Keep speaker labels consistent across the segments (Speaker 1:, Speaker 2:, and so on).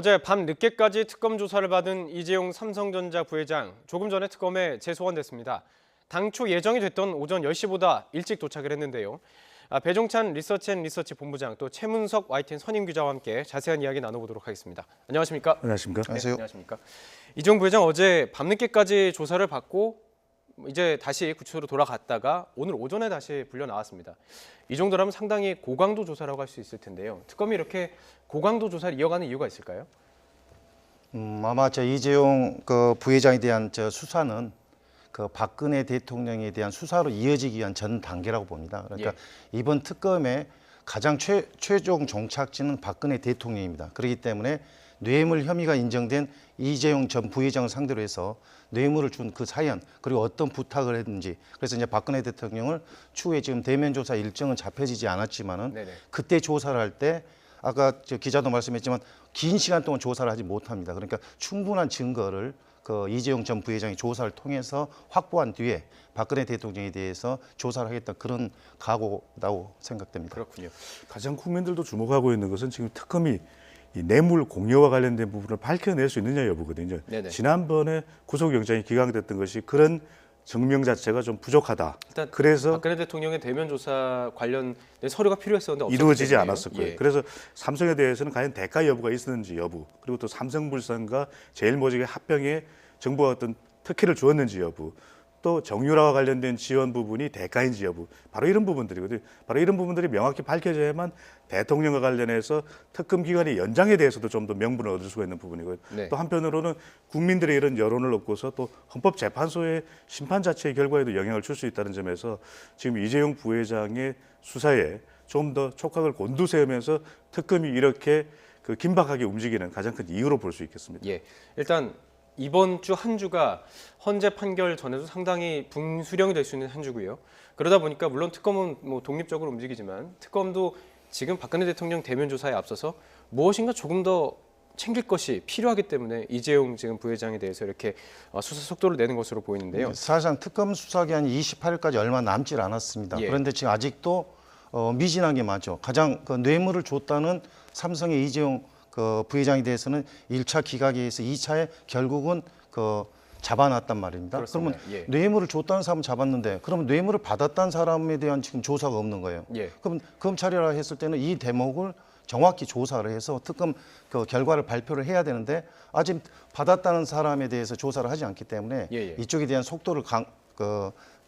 Speaker 1: 어제 밤 늦게까지 특검 조사를 받은 이재용 삼성전자 부회장, 조금 전에 특검에 재소환됐습니다. 당초 예정이 됐던 오전 10시보다 일찍 도착을 했는데요. 배종찬 리서치 본부장, 또 최문석 YTN 선임 기자와 함께 자세한 이야기 나눠보도록 하겠습니다. 안녕하십니까?
Speaker 2: 안녕하십니까?
Speaker 1: 네, 안녕하십니까? 이재용 부회장 어제 밤늦게까지 조사를 받고 이제 다시 구치소로 돌아갔다가 오늘 오전에 다시 불려 나왔습니다. 이 정도라면 상당히 고강도 조사라고 할 수 있을 텐데요. 특검이 이렇게 고강도 조사를 이어가는 이유가 있을까요?
Speaker 3: 아마 이재용 부회장에 대한 수사는 박근혜 대통령에 대한 수사로 이어지기 위한 전 단계라고 봅니다. 그러니까 이번 특검의 가장 최종 종착지는 박근혜 대통령입니다. 그렇기 때문에 뇌물 혐의가 인정된 이재용 전 부회장을 상대로 해서 뇌물을 준 그 사연, 그리고 어떤 부탁을 했는지, 그래서 이제 박근혜 대통령을 추후에 지금 대면 조사 일정은 잡혀지지 않았지만은 그때 조사를 할 때 아까 기자도 말씀했지만 긴 시간 동안 조사를 하지 못합니다. 그러니까 충분한 증거를 이재용 전 부회장이 조사를 통해서 확보한 뒤에 박근혜 대통령에 대해서 조사를 하겠다, 그런 각오라고 생각됩니다.
Speaker 1: 그렇군요.
Speaker 2: 가장 국민들도 주목하고 있는 것은 지금 특검이 이 뇌물 공여와 관련된 부분을 밝혀낼 수 있느냐 여부거든요. 지난번에 구속영장이 기각됐던 것이 그런 증명 자체가 좀 부족하다.
Speaker 1: 일단
Speaker 2: 그래서
Speaker 1: 박근혜 대통령의 대면 조사 관련 서류가 필요했었는데
Speaker 2: 이루어지지 않았을 거예요. 그래서 삼성에 대해서는 과연 대가 여부가 있었는지 여부, 그리고 또 삼성물산과 제일모직의 합병에 정부가 어떤 특혜를 주었는지 여부, 또 정유라와 관련된 지원 부분이 대가인지 여부, 바로 이런 부분들이거든요. 바로 이런 부분들이 명확히 밝혀져야만 대통령과 관련해서 특검 기간의 연장에 대해서도 좀 더 명분을 얻을 수가 있는 부분이고요. 또 한편으로는 국민들의 이런 여론을 얻고서 또 헌법재판소의 심판 자체의 결과에도 영향을 줄 수 있다는 점에서 지금 이재용 부회장의 수사에 좀 더 촉각을 곤두세우면서 특검이 이렇게 긴박하게 움직이는 가장 큰 이유로 볼 수 있겠습니다.
Speaker 1: 일단 이번 주 한 주가 헌재 판결 전에도 상당히 분수령이 될 수 있는 한 주고요. 그러다 보니까 물론 특검은 독립적으로 움직이지만 특검도 지금 박근혜 대통령 대면 조사에 앞서서 무엇인가 조금 더 챙길 것이 필요하기 때문에 이재용 지금 부회장에 대해서 이렇게 수사 속도를 내는 것으로 보이는데요.
Speaker 3: 사실상 특검 수사 기한이 28일까지 얼마 남지 않았습니다. 그런데 지금 아직도 미진하게 맞죠. 가장 뇌물을 줬다는 삼성의 이재용 부회장에 대해서는 1차 기각에 의해서 2차에 결국은 잡아놨단 말입니다.
Speaker 1: 그렇습니다.
Speaker 3: 그러면 뇌물을 줬다는 사람은 잡았는데, 그러면 뇌물을 받았다는 사람에 대한 지금 조사가 없는 거예요. 그럼 검찰이라 했을 때는 이 대목을 정확히 조사를 해서 특검 결과를 발표를 해야 되는데 아직 받았다는 사람에 대해서 조사를 하지 않기 때문에 이쪽에 대한 속도를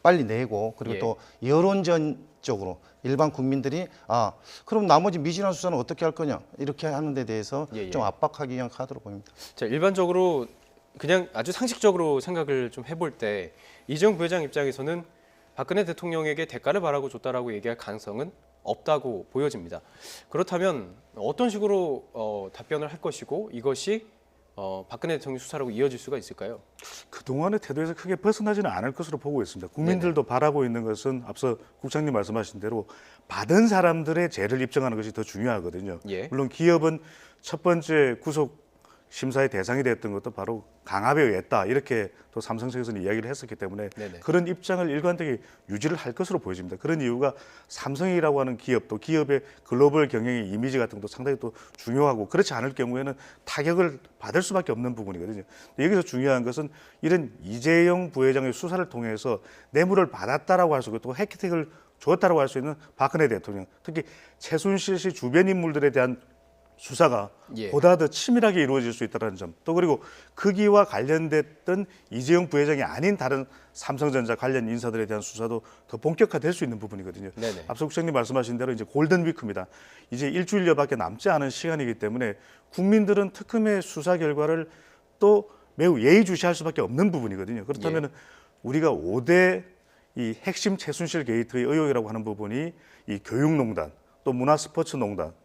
Speaker 3: 빨리 내고, 그리고 또 여론전적으로 일반 국민들이 그럼 나머지 미진한 수사는 어떻게 할 거냐, 이렇게 하는 데 대해서 좀 압박하기 위한 카드로 보입니다.
Speaker 1: 자, 일반적으로 그냥 아주 상식적으로 생각을 좀 해볼 때 이재용 부회장 입장에서는 박근혜 대통령에게 대가를 바라고 줬다라고 얘기할 가능성은 없다고 보여집니다. 그렇다면 어떤 식으로 답변을 할 것이고 이것이 박근혜 대통령 수사라고 이어질 수가 있을까요?
Speaker 2: 그동안의 태도에서 크게 벗어나지는 않을 것으로 보고 있습니다. 국민들도 바라고 있는 것은 앞서 국장님 말씀하신 대로 받은 사람들의 죄를 입증하는 것이 더 중요하거든요. 물론 기업은 첫 번째 구속 심사의 대상이 됐던 것도 바로 강압에 의했다, 이렇게 또 삼성 측에서는 이야기를 했었기 때문에 그런 입장을 일관되게 유지를 할 것으로 보여집니다. 그런 이유가 삼성이라고 하는 기업, 또 기업의 글로벌 경영의 이미지 같은 것도 상당히 또 중요하고, 그렇지 않을 경우에는 타격을 받을 수밖에 없는 부분이거든요. 여기서 중요한 것은 이런 이재용 부회장의 수사를 통해서 뇌물을 받았다라고 할 수 있고 또 혜택을 줬다라고 할 수 있는 박근혜 대통령, 특히 최순실 씨 주변 인물들에 대한 수사가 보다 더 치밀하게 이루어질 수 있다는 점, 또 그리고 크기와 관련됐던 이재용 부회장이 아닌 다른 삼성전자 관련 인사들에 대한 수사도 더 본격화될 수 있는 부분이거든요. 앞서 국장님 말씀하신 대로 이제 골든 위크입니다. 이제 일주일여밖에 남지 않은 시간이기 때문에 국민들은 특검의 수사 결과를 또 매우 예의주시할 수밖에 없는 부분이거든요. 그렇다면 우리가 5대 이 핵심 최순실 게이트의 의혹이라고 하는 부분이 이 교육농단, 또 문화스포츠농단,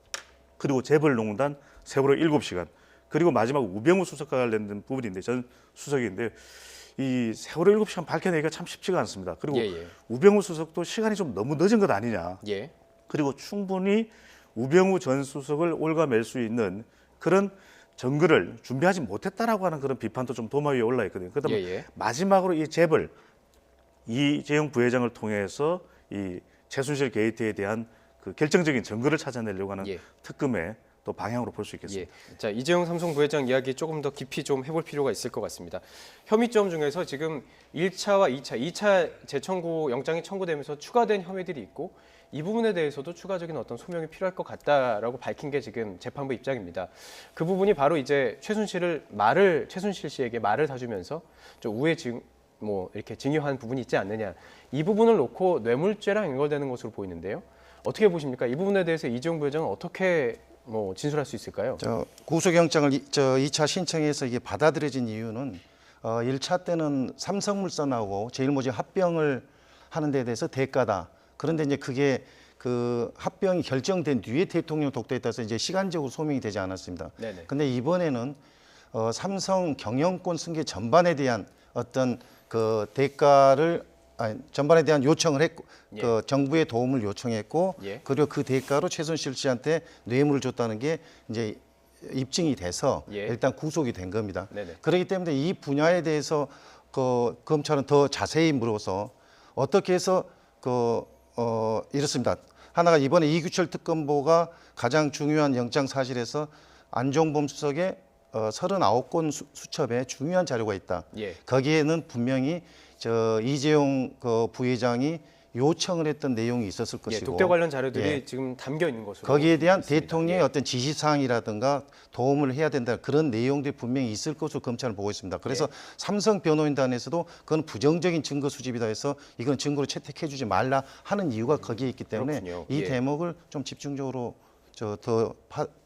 Speaker 2: 그리고 재벌농단, 세월호 7시간, 그리고 마지막 우병우 수석과 관련된 부분인데, 전 수석인데 이 세월호 7시간 밝혀내기가 참 쉽지가 않습니다. 그리고 우병우 수석도 시간이 좀 너무 늦은 것 아니냐. 그리고 충분히 우병우 전 수석을 옭아맬 수 있는 그런 증거를 준비하지 못했다라고 하는 그런 비판도 좀 도마 위에 올라 있거든요. 그다음에 마지막으로 이 재벌 이재용 부회장을 통해서 이 최순실 게이트에 대한 그 결정적인 증거를 찾아내려고 하는 특검의 또 방향으로 볼 수 있겠습니다.
Speaker 1: 예. 자, 이재용 삼성 부회장 이야기 조금 더 깊이 좀 해볼 필요가 있을 것 같습니다. 혐의점 중에서 지금 1차와 2차 재청구 영장이 청구되면서 추가된 혐의들이 있고 이 부분에 대해서도 추가적인 어떤 소명이 필요할 것 같다라고 밝힌 게 지금 재판부 입장입니다. 그 부분이 바로 이제 최순실 씨에게 말을 사주면서 좀 뭐 이렇게 징유한 부분이 있지 않느냐, 이 부분을 놓고 뇌물죄랑 연결되는 것으로 보이는데요. 어떻게 보십니까? 이 부분에 대해서 이재용 부회장은 어떻게 뭐 진술할 수 있을까요?
Speaker 3: 구속영장을 2차 신청해서 이게 받아들여진 이유는 1차 때는 삼성물산하고 제일모직 합병을 하는 데 대해서 대가다. 그런데 이제 그게 그 합병이 결정된 뒤에 대통령 독도에 따라서 이제 시간적으로 소명이 되지 않았습니다.
Speaker 1: 네네.
Speaker 3: 근데 이번에는 삼성 경영권 승계 전반에 대한 어떤 그 대가를 전반에 대한 요청을 했고,
Speaker 1: 예.
Speaker 3: 그 정부의 도움을 요청했고,
Speaker 1: 예.
Speaker 3: 그리고 그 대가로 최순실 씨한테 뇌물을 줬다는 게 이제 입증이 돼서
Speaker 1: 예.
Speaker 3: 일단 구속이 된 겁니다.
Speaker 1: 네네.
Speaker 3: 그렇기 때문에 이 분야에 대해서 그 검찰은 더 자세히 물어서 어떻게 해서 이렇습니다. 하나가 이번에 이규철 특검보가 가장 중요한 영장 사실에서 안종범 수석의 39건 수첩에 중요한 자료가 있다.
Speaker 1: 예.
Speaker 3: 거기에는 분명히 이재용 그 부회장이 요청을 했던 내용이 있었을
Speaker 1: 예,
Speaker 3: 것이고,
Speaker 1: 독대 관련 자료들이
Speaker 3: 예.
Speaker 1: 지금 담겨 있는 것으로
Speaker 3: 거기에 대한
Speaker 1: 있습니다.
Speaker 3: 대통령의
Speaker 1: 예.
Speaker 3: 어떤 지시사항이라든가 도움을 해야 된다, 그런 내용들이 분명히 있을 것으로 검찰은 보고 있습니다. 그래서
Speaker 1: 예.
Speaker 3: 삼성 변호인단에서 그건 부정적인 증거 수집이다 해서 이건 증거로 채택해주지 말라 하는 이유가 거기에 있기 때문에
Speaker 1: 그렇군요.
Speaker 3: 이
Speaker 1: 예.
Speaker 3: 대목을 좀 집중적으로 더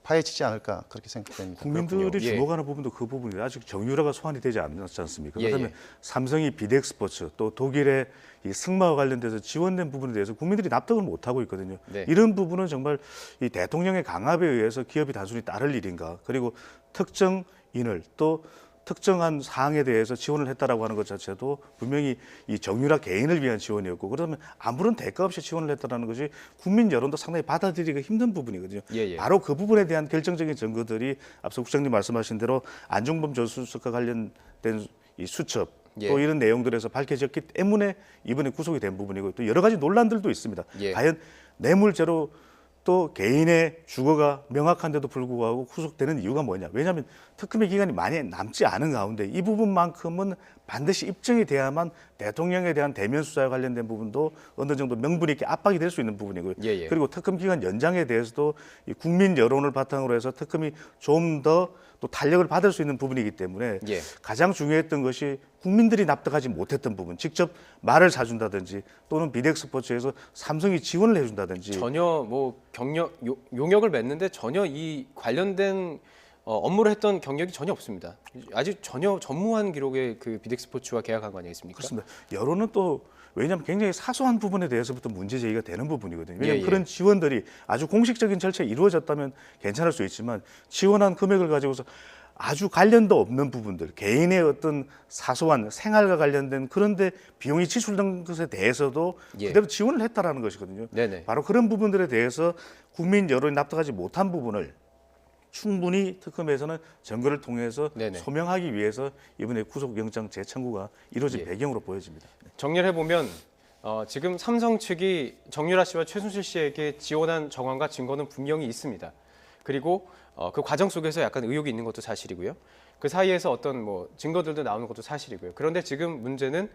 Speaker 3: 파헤치지 않을까 그렇게 생각됩니다.
Speaker 2: 국민들이
Speaker 1: 그렇군요. 예.
Speaker 2: 주목하는 부분도 그 부분이 아직 정유라가 소환이 되지 않지 않습니까?
Speaker 1: 예,
Speaker 2: 그다음에
Speaker 1: 예.
Speaker 2: 삼성이 비덱스포츠 또 독일의 이 승마와 관련돼서 지원된 부분에 대해서 국민들이 납득을 못 하고 있거든요.
Speaker 1: 네.
Speaker 2: 이런 부분은 정말 이 대통령의 강압에 의해서 기업이 단순히 따를 일인가? 그리고 특정인을 또 특정한 사항에 대해서 지원을 했다라고 하는 것 자체도 분명히 이 정유라 개인을 위한 지원이었고, 그러면 아무런 대가 없이 지원을 했다라는 것이 국민 여론도 상당히 받아들이기가 힘든 부분이거든요.
Speaker 1: 예, 예.
Speaker 2: 바로 그 부분에 대한 결정적인 증거들이 앞서 국장님 말씀하신 대로 안종범 전 수석과 관련된 이 수첩
Speaker 1: 예.
Speaker 2: 또 이런 내용들에서 밝혀졌기 때문에 이번에 구속이 된 부분이고, 또 여러 가지 논란들도 있습니다.
Speaker 1: 예.
Speaker 2: 과연 뇌물죄로 또 개인의 주거가 명확한데도 불구하고 구속되는 이유가 뭐냐? 왜냐하면 특검의 기간이 많이 남지 않은 가운데 이 부분만큼은 반드시 입증이 돼야만 대통령에 대한 대면 수사에 관련된 부분도 어느 정도 명분 있게 압박이 될 수 있는 부분이고요.
Speaker 1: 예, 예.
Speaker 2: 그리고 특검 기간 연장에 대해서도 이 국민 여론을 바탕으로 해서 특검이 좀 더 또 탄력을 받을 수 있는 부분이기 때문에
Speaker 1: 예.
Speaker 2: 가장 중요했던 것이 국민들이 납득하지 못했던 부분, 직접 말을 사준다든지 또는 비덱스포츠에서 삼성이 지원을 해준다든지
Speaker 1: 전혀 뭐 용역을 맺는데 전혀 이 관련된 업무를 했던 경력이 전혀 없습니다. 아직 전혀 전무한 기록의 그 비덱스포츠와 계약한 거 아니겠습니까?
Speaker 2: 그렇습니다. 여론은 또 왜냐하면 굉장히 사소한 부분에 대해서부터 문제 제기가 되는 부분이거든요. 왜냐하면
Speaker 1: 예, 예.
Speaker 2: 그런 지원들이 아주 공식적인 절차에 이루어졌다면 괜찮을 수 있지만 지원한 금액을 가지고서 아주 관련도 없는 부분들, 개인의 어떤 사소한 생활과 관련된 그런데 비용이 지출된 것에 대해서도
Speaker 1: 예.
Speaker 2: 그대로 지원을 했다라는 것이거든요.
Speaker 1: 네네.
Speaker 2: 바로 그런 부분들에 대해서 국민 여론이 납득하지 못한 부분을 충분히 특검에서는 증거를 통해서
Speaker 1: 네네.
Speaker 2: 소명하기 위해서 이번에 구속영장 재청구가 이루어진
Speaker 1: 예.
Speaker 2: 배경으로 보여집니다.
Speaker 1: 정리를 해보면 지금 삼성 측이 정유라 씨와 최순실 씨에게 지원한 정황과 증거는 분명히 있습니다. 그리고 그 과정 속에서 약간 의혹이 있는 것도 사실이고요. 그 사이에서 어떤 뭐 증거들도 나오는 것도 사실이고요. 그런데 지금 문제는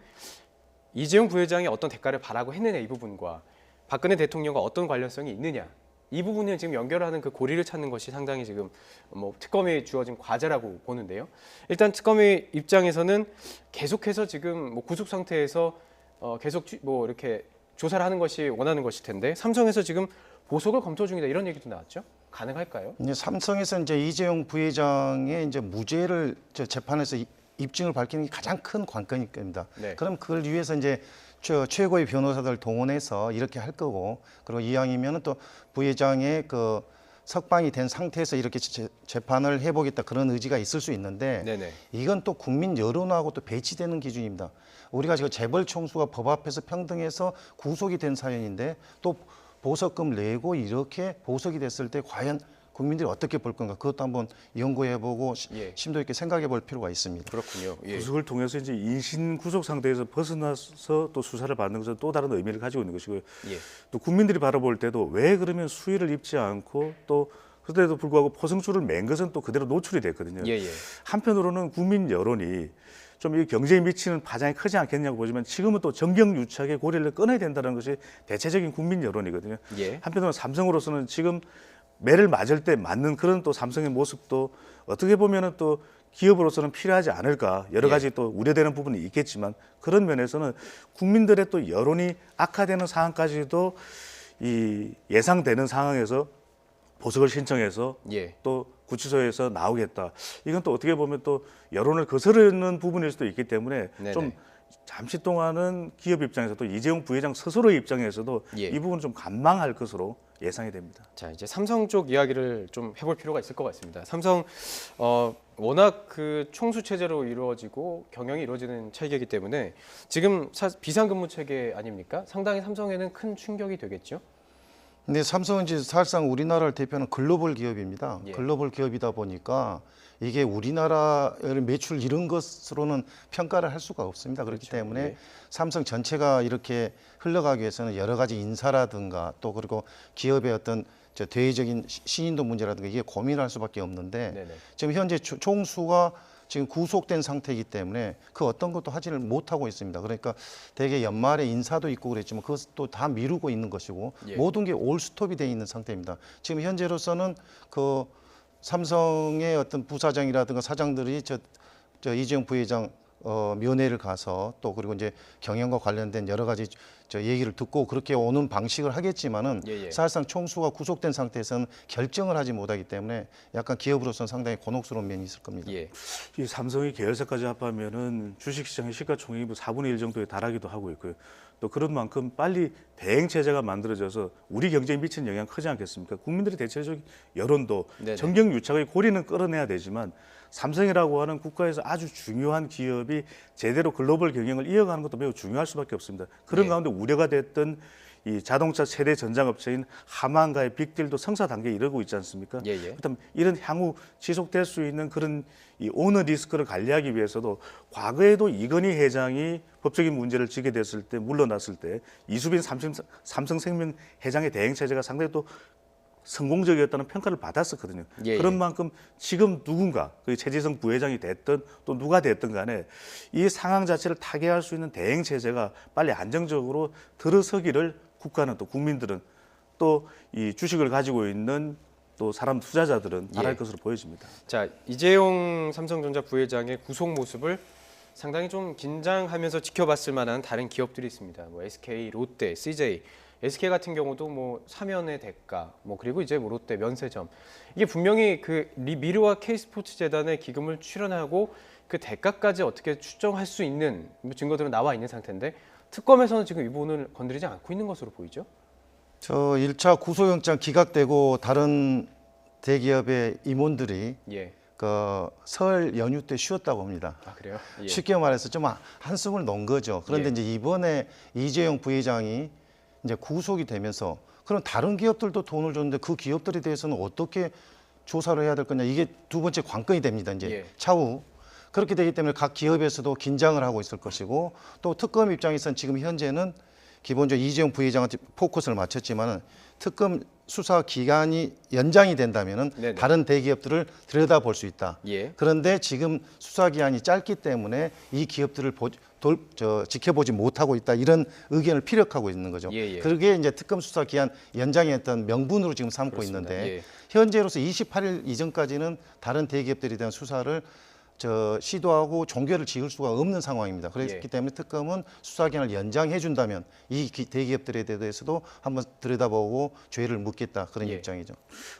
Speaker 1: 이재용 부회장이 어떤 대가를 바라고 했느냐, 이 부분과 박근혜 대통령과 어떤 관련성이 있느냐, 이 부분을 지금 연결하는 그 고리를 찾는 것이 상당히 지금 뭐 특검에 주어진 과제라고 보는데요. 일단 특검의 입장에서는 계속해서 지금 뭐 구속 상태에서 계속 뭐 이렇게 조사를 하는 것이 원하는 것일 텐데, 삼성에서 지금 보석을 검토 중이다, 이런 얘기도 나왔죠. 가능할까요?
Speaker 3: 이제 삼성에서 이제 이재용 부회장의 이제 무죄를 재판에서 입증을 밝히는 게 가장 큰 관건일 겁니다.
Speaker 1: 네.
Speaker 3: 그럼 그걸 위해서 이제 최고의 변호사들 동원해서 이렇게 할 거고, 그리고 이왕이면은 또 부회장의 그 석방이 된 상태에서 이렇게 재판을 해보겠다, 그런 의지가 있을 수 있는데,
Speaker 1: 네네.
Speaker 3: 이건 또 국민 여론하고 또 배치되는 기준입니다. 우리가 지금 재벌 총수가 법 앞에서 평등해서 구속이 된 사연인데 또 보석금 내고 이렇게 보석이 됐을 때 과연 국민들이 어떻게 볼 건가, 그것도 한번 연구해보고
Speaker 1: 예.
Speaker 3: 심도 있게 생각해볼 필요가 있습니다.
Speaker 1: 그렇군요. 예.
Speaker 2: 구속을 통해서 이제 인신 구속 상태에서 벗어나서 또 수사를 받는 것은 또 다른 의미를 가지고 있는 것이고요.
Speaker 1: 예.
Speaker 2: 또 국민들이 바라볼 때도 왜 그러면 수위를 입지 않고 또 그때도 불구하고 포승줄을 맨 것은 또 그대로 노출이 됐거든요.
Speaker 1: 예, 예.
Speaker 2: 한편으로는 국민 여론이 좀 이 경제에 미치는 파장이 크지 않겠냐고 보지만 지금은 또 정경유착의 고리를 끊어야 된다는 것이 대체적인 국민 여론이거든요.
Speaker 1: 예.
Speaker 2: 한편으로는 삼성으로서는 지금 매를 맞을 때 맞는 그런 또 삼성의 모습도 어떻게 보면은 또 기업으로서는 필요하지 않을까 여러 가지 또 우려되는 부분이 있겠지만 그런 면에서는 국민들의 또 여론이 악화되는 상황까지도 이 예상되는 상황에서 보석을 신청해서
Speaker 1: 예.
Speaker 2: 또 구치소에서 나오겠다. 이건 또 어떻게 보면 또 여론을 거스르는 부분일 수도 있기 때문에
Speaker 1: 네네.
Speaker 2: 좀 잠시 동안은 기업 입장에서도 이재용 부회장 스스로의 입장에서도
Speaker 1: 예.
Speaker 2: 이 부분 좀 관망할 것으로 예상이 됩니다.
Speaker 1: 자, 이제 삼성 쪽 이야기를 좀 해볼 필요가 있을 것 같습니다. 삼성 워낙 그 총수 체제로 이루어지고 경영이 이루어지는 체계이기 때문에 지금 비상근무 체계 아닙니까? 상당히 삼성에는 큰 충격이 되겠죠.
Speaker 3: 근데 삼성은 이제 사실상 우리나라를 대표하는 글로벌 기업입니다.
Speaker 1: 예.
Speaker 3: 글로벌 기업이다 보니까 이게 우리나라의 매출 이런 것으로는 평가를 할 수가 없습니다. 그렇기
Speaker 1: 그렇죠.
Speaker 3: 때문에
Speaker 1: 예.
Speaker 3: 삼성 전체가 이렇게 흘러가기 위해서는 여러 가지 인사라든가 또 그리고 기업의 어떤 대외적인 신인도 문제라든가 이게 고민을 할 수밖에 없는데
Speaker 1: 네네.
Speaker 3: 지금 현재 총수가 지금 구속된 상태이기 때문에 그 어떤 것도 하지를 못하고 있습니다. 그러니까 대개 연말에 인사도 있고 그랬지만 그것도 다 미루고 있는 것이고
Speaker 1: 예.
Speaker 3: 모든 게 올 스톱이 돼 있는 상태입니다. 지금 현재로서는 그 삼성의 어떤 부사장이라든가 사장들이 저 이재용 부회장 면회를 가서 또 그리고 이제 경영과 관련된 여러 가지 얘기를 듣고 그렇게 오는 방식을 하겠지만은
Speaker 1: 예.
Speaker 3: 사실상 총수가 구속된 상태에서는 결정을 하지 못하기 때문에 약간 기업으로서는 상당히 곤혹스러운 면이 있을 겁니다.
Speaker 1: 예.
Speaker 2: 이 삼성이 계열사까지 합하면은 주식시장의 시가총액이 뭐 4분의 1 정도에 달하기도 하고 있고요. 또 그런 만큼 빨리 대행 체제가 만들어져서 우리 경제에 미치는 영향 크지 않겠습니까? 국민들의 대체적인 여론도
Speaker 1: 네네.
Speaker 2: 정경유착의 고리는 끌어내야 되지만 삼성이라고 하는 국가에서 아주 중요한 기업이 제대로 글로벌 경영을 이어가는 것도 매우 중요할 수밖에 없습니다. 그런
Speaker 1: 예.
Speaker 2: 가운데 우려가 됐던 이 자동차 세대 전장업체인 하만과의 빅딜도 성사 단계에 이르고 있지 않습니까?
Speaker 1: 예.
Speaker 2: 그렇다면 이런 향후 지속될 수 있는 그런 이 오너 리스크를 관리하기 위해서도 과거에도 이건희 회장이 법적인 문제를 지게 됐을 때 물러났을 때 이수빈 삼성생명 회장의 대행 체제가 상당히 또 성공적이었다는 평가를 받았었거든요.
Speaker 1: 예.
Speaker 2: 그런 만큼 지금 누군가 그 최재성 부회장이 됐든 또 누가 됐든 간에 이 상황 자체를 타개할 수 있는 대행 체제가 빨리 안정적으로 들어서기를 국가는 또 국민들은 또 이 주식을 가지고 있는 또 사람 투자자들은 바랄
Speaker 1: 예.
Speaker 2: 것으로 보여집니다.
Speaker 1: 자, 이재용 삼성전자 부회장의 구속 모습을 상당히 좀 긴장하면서 지켜봤을 만한 다른 기업들이 있습니다. 뭐 SK, 롯데, CJ. SK 같은 경우도 뭐 사면의 대가, 뭐 그리고 이제 뭐 롯데 면세점 이게 분명히 그 미르와 K스포츠 재단의 기금을 출연하고 그 대가까지 어떻게 추정할 수 있는 증거들은 나와 있는 상태인데 특검에서는 지금 이 부분을 건드리지 않고 있는 것으로 보이죠.
Speaker 3: 저 1차 구속영장 기각되고 다른 대기업의 임원들이
Speaker 1: 예.
Speaker 3: 그 설 연휴 때 쉬었다고 합니다.
Speaker 1: 아 그래요? 예.
Speaker 3: 쉽게 말해서 좀 한숨을 놓은 거죠. 그런데
Speaker 1: 예.
Speaker 3: 이제 이번에 이재용 부회장이 이제 구속이 되면서 그럼 다른 기업들도 돈을 줬는데 그 기업들에 대해서는 어떻게 조사를 해야 될 거냐 이게 두 번째 관건이 됩니다. 이제
Speaker 1: 예.
Speaker 3: 차후 그렇게 되기 때문에 각 기업에서도 긴장을 하고 있을 것이고 또 특검 입장에서는 지금 현재는 기본적으로 이재용 부회장한테 포커스를 맞췄지만은 특검 수사 기간이 연장이 된다면은
Speaker 1: 네네.
Speaker 3: 다른 대기업들을 들여다볼 수 있다.
Speaker 1: 예.
Speaker 3: 그런데 지금 수사 기한이 짧기 때문에 이 기업들을 지켜보지 못하고 있다 이런 의견을 피력하고 있는 거죠.
Speaker 1: 예.
Speaker 3: 그게 이제 특검 수사 기한 연장의 어떤 명분으로 지금 삼고
Speaker 1: 그렇습니다.
Speaker 3: 있는데
Speaker 1: 예.
Speaker 3: 현재로서 28일 이전까지는 다른 대기업들에 대한 수사를 시도하고 종결을 지을 수가 없는 상황입니다. 그렇기
Speaker 1: 예.
Speaker 3: 때문에 특검은 수사 기한을 연장해 준다면 이 대기업들에 대해서도 한번 들여다보고 죄를 묻겠다 그런
Speaker 1: 예.
Speaker 3: 입장이죠.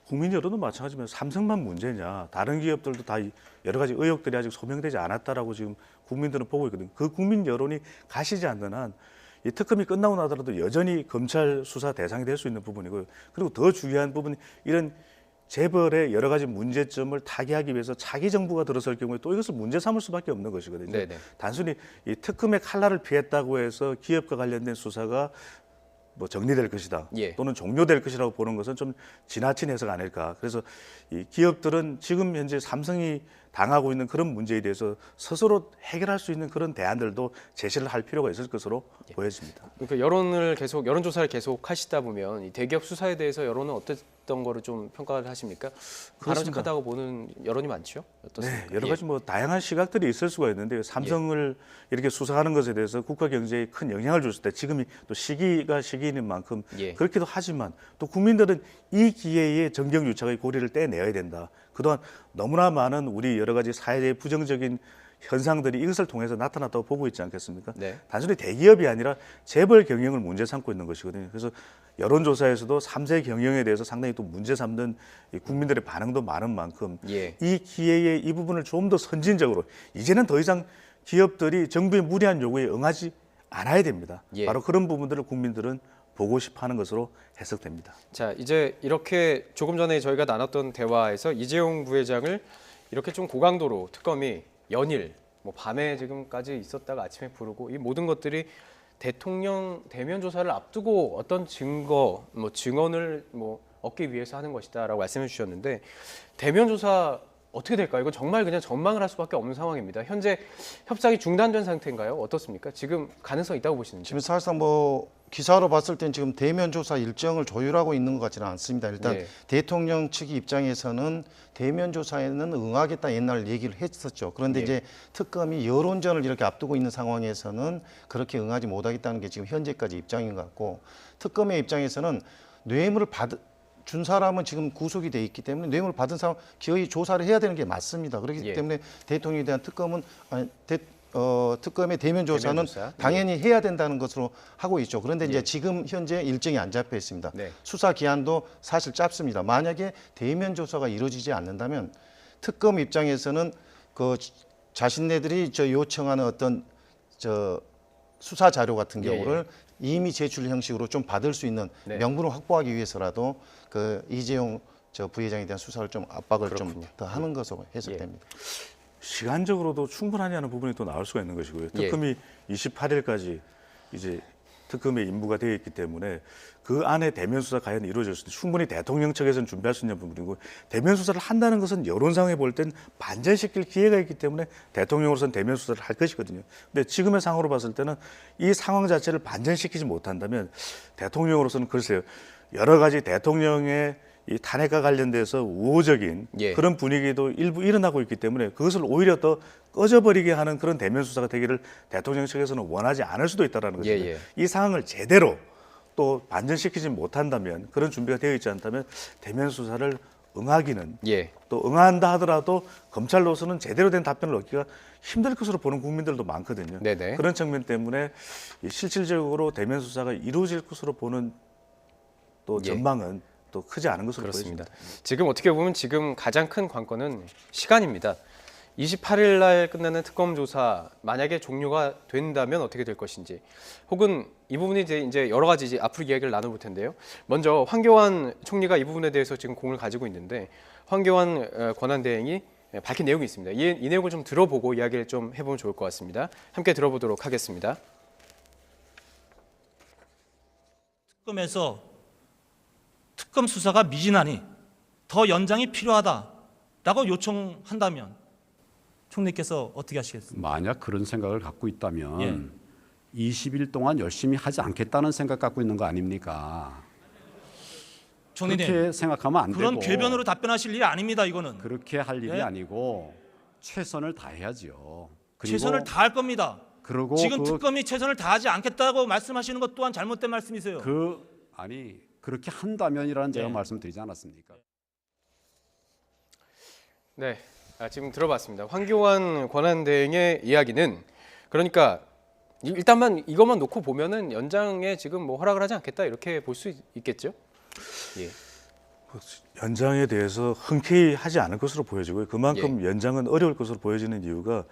Speaker 2: 국민 여론은 마찬가지면 삼성만 문제냐 다른 기업들도 다 여러 가지 의혹들이 아직 소명되지 않았다라고 지금 국민들은 보고 있거든요. 그 국민 여론이 가시지 않는 한 이 특검이 끝나고 나더라도 여전히 검찰 수사 대상이 될 수 있는 부분이고요. 그리고 더 중요한 부분이 이런 재벌의 여러 가지 문제점을 타개하기 위해서 차기 정부가 들어설 경우에 또 이것을 문제 삼을 수밖에 없는 것이거든요.
Speaker 1: 네네.
Speaker 2: 단순히 이 특검의 칼날을 피했다고 해서 기업과 관련된 수사가 뭐 정리될 것이다
Speaker 1: 예.
Speaker 2: 또는 종료될 것이라고 보는 것은 좀 지나친 해석 아닐까. 그래서 이 기업들은 지금 현재 삼성이 당하고 있는 그런 문제에 대해서 스스로 해결할 수 있는 그런 대안들도 제시를 할 필요가 있을 것으로 보여집니다.
Speaker 1: 그러니까 여론조사를 계속 하시다 보면 이 대기업 수사에 대해서 여론은 있었던 거를 좀 평가를 하십니까?
Speaker 2: 그렇습니다.
Speaker 1: 바람직하다고 보는 여론이 많죠. 어떻습니까?
Speaker 2: 네, 여러 가지 뭐 다양한 시각들이 있을 수가 있는데 삼성을 이렇게 수사하는 것에 대해서 국가 경제에 큰 영향을 줬을 때 지금이 또 시기가 시기인 만큼 그렇기도 하지만 또 국민들은 이 기회에 정경유착의 고리를 떼내야 된다. 그동안 너무나 많은 우리 여러 가지 사회의 부정적인 현상들이 이것을 통해서 나타났다고 보고 있지 않겠습니까?
Speaker 1: 네.
Speaker 2: 단순히 대기업이 아니라 재벌 경영을 문제 삼고 있는 것이거든요. 그래서 여론조사에서도 3세 경영에 대해서 상당히 또 문제 삼는 이 국민들의 반응도 많은 만큼 이 기회에 이 부분을 좀 더 선진적으로 이제는 더 이상 기업들이 정부의 무리한 요구에 응하지 않아야 됩니다. 바로 그런 부분들을 국민들은 보고 싶어하는 것으로 해석됩니다.
Speaker 1: 자, 이제 이렇게 조금 전에 저희가 나눴던 대화에서 이재용 부회장을 이렇게 좀 고강도로 특검이 연일 뭐 밤에 지금까지 있었다가 아침에 부르고 이 모든 것들이 대통령 대면 조사를 앞두고 어떤 증거, 뭐 증언을 뭐 얻기 위해서 하는 것이다라고 말씀해 주셨는데 대면 조사 어떻게 될까요? 이거 정말 그냥 전망을 할 수밖에 없는 상황입니다. 현재 협상이 중단된 상태인가요? 어떻습니까? 지금 가능성 있다고 보시는지요?
Speaker 3: 지금 사실상 뭐 기사로 봤을 땐 지금 대면 조사 일정을 조율하고 있는 것 같지는 않습니다. 일단 대통령 측 입장에서는 대면 조사에는 응하겠다 옛날 얘기를 했었죠. 그런데 이제 특검이 여론전을 이렇게 앞두고 있는 상황에서는 그렇게 응하지 못하겠다는 게 지금 현재까지 입장인 것 같고 특검의 입장에서는 뇌물을 준 사람은 지금 구속이 돼 있기 때문에 뇌물 받은 사람 기어이 조사를 해야 되는 게 맞습니다. 그렇기 때문에 대통령에 대한 특검은 특검의 대면 조사는 당연히 해야 된다는 것으로 하고 있죠. 그런데 이제 지금 현재 일정이 안 잡혀 있습니다. 수사 기한도 사실 짧습니다. 만약에 대면 조사가 이루어지지 않는다면 특검 입장에서는 그 자신네들이 요청하는 어떤 수사 자료 같은 경우를 이미 제출 형식으로 좀 받을 수 있는 명분을 확보하기 위해서라도 그 이재용 부회장에 대한 수사를 좀 압박을 좀 더 하는 것으로 해석됩니다.
Speaker 2: 시간적으로도 충분하냐는 부분이 또 나올 수가 있는 것이고요. 특검이 28일까지 이제 특검의 임무가 되어 있기 때문에 그 안에 대면 수사 과연 이루어졌을 때 충분히 대통령 측에서는 준비할 수 있는 부분이고 대면 수사를 한다는 것은 여론상에 볼 땐 반전시킬 기회가 있기 때문에 대통령으로서는 대면 수사를 할 것이거든요. 근데 지금의 상황으로 봤을 때는 이 상황 자체를 반전시키지 못한다면 대통령으로서는 글쎄요. 여러 가지 대통령의 이 탄핵과 관련돼서 우호적인 그런 분위기도 일부 일어나고 있기 때문에 그것을 오히려 더 꺼져버리게 하는 그런 대면 수사가 되기를 대통령 측에서는 원하지 않을 수도 있다는 거죠. 이 상황을 제대로 또 반전시키지 못한다면 그런 준비가 되어 있지 않다면 대면 수사를 응하기는 또 응한다 하더라도 검찰로서는 제대로 된 답변을 얻기가 힘들 것으로 보는 국민들도 많거든요. 그런 측면 때문에 실질적으로 대면 수사가 이루어질 것으로 보는 또 전망은 또 크지 않은 것으로 보입니다.
Speaker 1: 지금 어떻게 보면 지금 가장 큰 관건은 시간입니다. 28일 날 끝나는 특검 조사 만약에 종료가 된다면 어떻게 될 것인지 혹은 이 부분이 이제 여러 가지 이제 앞으로 이야기를 나눠볼 텐데요. 먼저 황교안 총리가 이 부분에 대해서 지금 공을 가지고 있는데 황교안 권한대행이 밝힌 내용이 있습니다. 이 내용을 좀 들어보고 이야기를 좀 해보면 좋을 것 같습니다. 함께 들어보도록 하겠습니다.
Speaker 4: 특검에서 특검 수사가 미진하니 더 연장이 필요하다라고 요청한다면 총리께서 어떻게 하시겠습니까?
Speaker 5: 만약 그런 생각을 갖고 있다면 20일 동안 열심히 하지 않겠다는 생각 갖고 있는 거 아닙니까?
Speaker 4: 총리님,
Speaker 5: 그렇게 생각하면 안
Speaker 4: 그런
Speaker 5: 되고
Speaker 4: 궤변으로 답변하실 일이 아닙니다. 이거는
Speaker 5: 그렇게 할 일이 아니고 최선을 다해야죠.
Speaker 4: 최선을 다할 겁니다.
Speaker 5: 그리고
Speaker 4: 지금 특검이 최선을 다하지 않겠다고 말씀하시는 것 또한 잘못된 말씀이세요.
Speaker 5: 그렇게 한다면이라는 제가 말씀드리지 않았습니까?
Speaker 1: 네, 지금 들어봤습니다. 황교안 권한대행의 이야기는 그러니까 일단만 이것만 놓고 보면은 연장에 지금 뭐 허락을 하지 않겠다 이렇게 볼 수 있겠죠?
Speaker 2: 연장에 대해서 흔쾌히 하지 않을 것으로 보여지고요. 그만큼 연장은 어려울 것으로 보여지는 이유가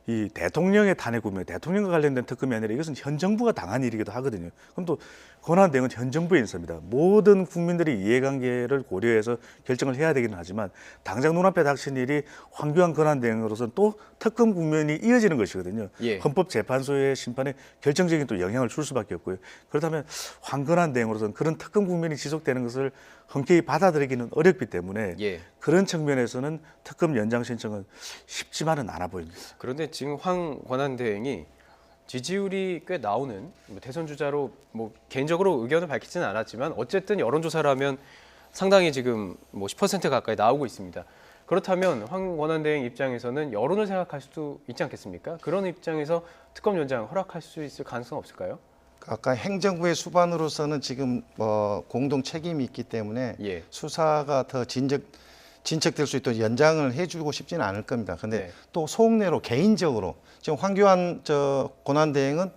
Speaker 2: 이 대통령의 탄핵 구매, 대통령과 관련된 특검이 아니라 이것은 현 정부가 당한 일이기도 하거든요. 그럼 또 권한대행은 현 정부의 인사입니다. 모든 국민들의 이해관계를 고려해서 결정을 해야 되기는 하지만 당장 눈앞에 닥친 일이 황교안 권한대행으로서는 또 특검 국면이 이어지는 것이거든요. 헌법재판소의 심판에 결정적인 또 영향을 줄 수밖에 없고요. 그렇다면 황 권한대행으로서는 그런 특검 국면이 지속되는 것을 흔쾌히 받아들이기는 어렵기 때문에 그런 측면에서는 특검 연장 신청은 쉽지만은 않아 보입니다.
Speaker 1: 그런데 지금 황 권한대행이 지지율이 꽤 나오는 대선 주자로 뭐 개인적으로 의견을 밝히지는 않았지만 어쨌든 여론조사를 하면 상당히 지금 뭐 10% 가까이 나오고 있습니다. 그렇다면 황 권한대행 입장에서는 여론을 생각할 수도 있지 않겠습니까? 그런 입장에서 특검 연장 허락할 수 있을 가능성 없을까요?
Speaker 3: 아까 행정부의 수반으로서는 지금 공동 책임이 있기 때문에
Speaker 1: 예.
Speaker 3: 수사가 더 진척될 수 있도록 연장을 해주고 싶지는 않을 겁니다. 근데
Speaker 1: 네.
Speaker 3: 또 속내로 개인적으로 지금 황교안 권한대행은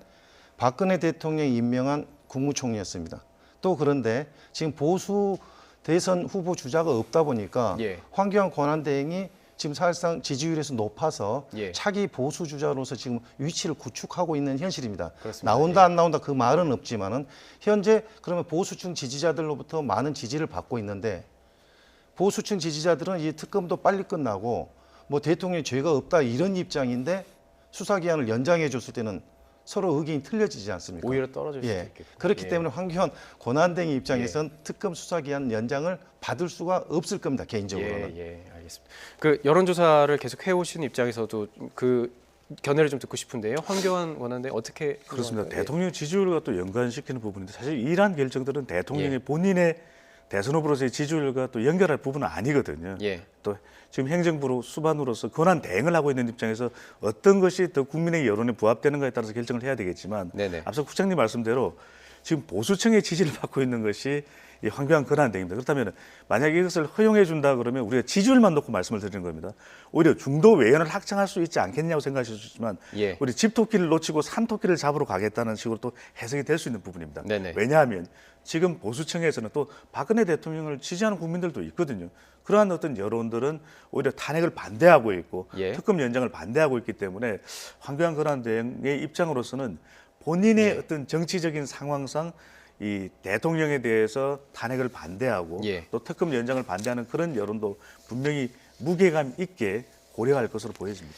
Speaker 3: 박근혜 대통령이 임명한 국무총리였습니다. 또 그런데 지금 보수 대선 후보 주자가 없다 보니까
Speaker 1: 예.
Speaker 3: 황교안 권한대행이 지금 사실상 지지율에서 높아서
Speaker 1: 예.
Speaker 3: 차기 보수 주자로서 지금 위치를 구축하고 있는 현실입니다.
Speaker 1: 그렇습니다.
Speaker 3: 나온다
Speaker 1: 예.
Speaker 3: 안 나온다 그 말은 없지만은 현재 그러면 보수층 지지자들로부터 많은 지지를 받고 있는데 보수층 지지자들은 이 특검도 빨리 끝나고 뭐 대통령이 죄가 없다 이런 입장인데 수사 기한을 연장해 줬을 때는 서로 의견이 틀려지지 않습니까?
Speaker 1: 오히려 떨어질 수도
Speaker 3: 예.
Speaker 1: 있겠고.
Speaker 3: 그렇기
Speaker 1: 예.
Speaker 3: 때문에 황교안 권한대행 입장에선 특검 수사 기한 연장을 받을 수가 없을 겁니다. 개인적으로는.
Speaker 1: 예, 알겠습니다. 그 여론조사를 계속 해오신 입장에서도 그 견해를 좀 듣고 싶은데요. 황교안 권한대행 어떻게
Speaker 2: 그렇습니다.
Speaker 1: 생각할까요?
Speaker 2: 대통령 지지율과 또 연관시키는 부분인데 사실 이러한 결정들은 대통령이
Speaker 1: 예.
Speaker 2: 본인의 대선 후보로서의 지지율과 또 연결할 부분은 아니거든요.
Speaker 1: 예.
Speaker 2: 또 지금 행정부로 수반으로서 권한 대행을 하고 있는 입장에서 어떤 것이 더 국민의 여론에 부합되는가에 따라서 결정을 해야 되겠지만
Speaker 1: 네네.
Speaker 2: 앞서 국장님 말씀대로 지금 보수층의 지지를 받고 있는 것이 이 황교안 권한 대행입니다. 그렇다면 만약에 이것을 허용해 준다 그러면 우리가 지지율만 놓고 말씀을 드리는 겁니다. 오히려 중도 외연을 확장할 수 있지 않겠냐고 생각하실 수 있지만
Speaker 1: 예.
Speaker 2: 우리 집토끼를 놓치고 산토끼를 잡으러 가겠다는 식으로 또 해석이 될 수 있는 부분입니다.
Speaker 1: 네네.
Speaker 2: 왜냐하면 지금 보수층에서는 또 박근혜 대통령을 지지하는 국민들도 있거든요. 그러한 어떤 여론들은 오히려 탄핵을 반대하고 있고
Speaker 1: 예.
Speaker 2: 특검 연장을 반대하고 있기 때문에 황교안 권한대행의 입장으로서는 본인의
Speaker 1: 예.
Speaker 2: 어떤 정치적인 상황상 이 대통령에 대해서 탄핵을 반대하고
Speaker 1: 예.
Speaker 2: 또 특검 연장을 반대하는 그런 여론도 분명히 무게감 있게 고려할 것으로 보여집니다.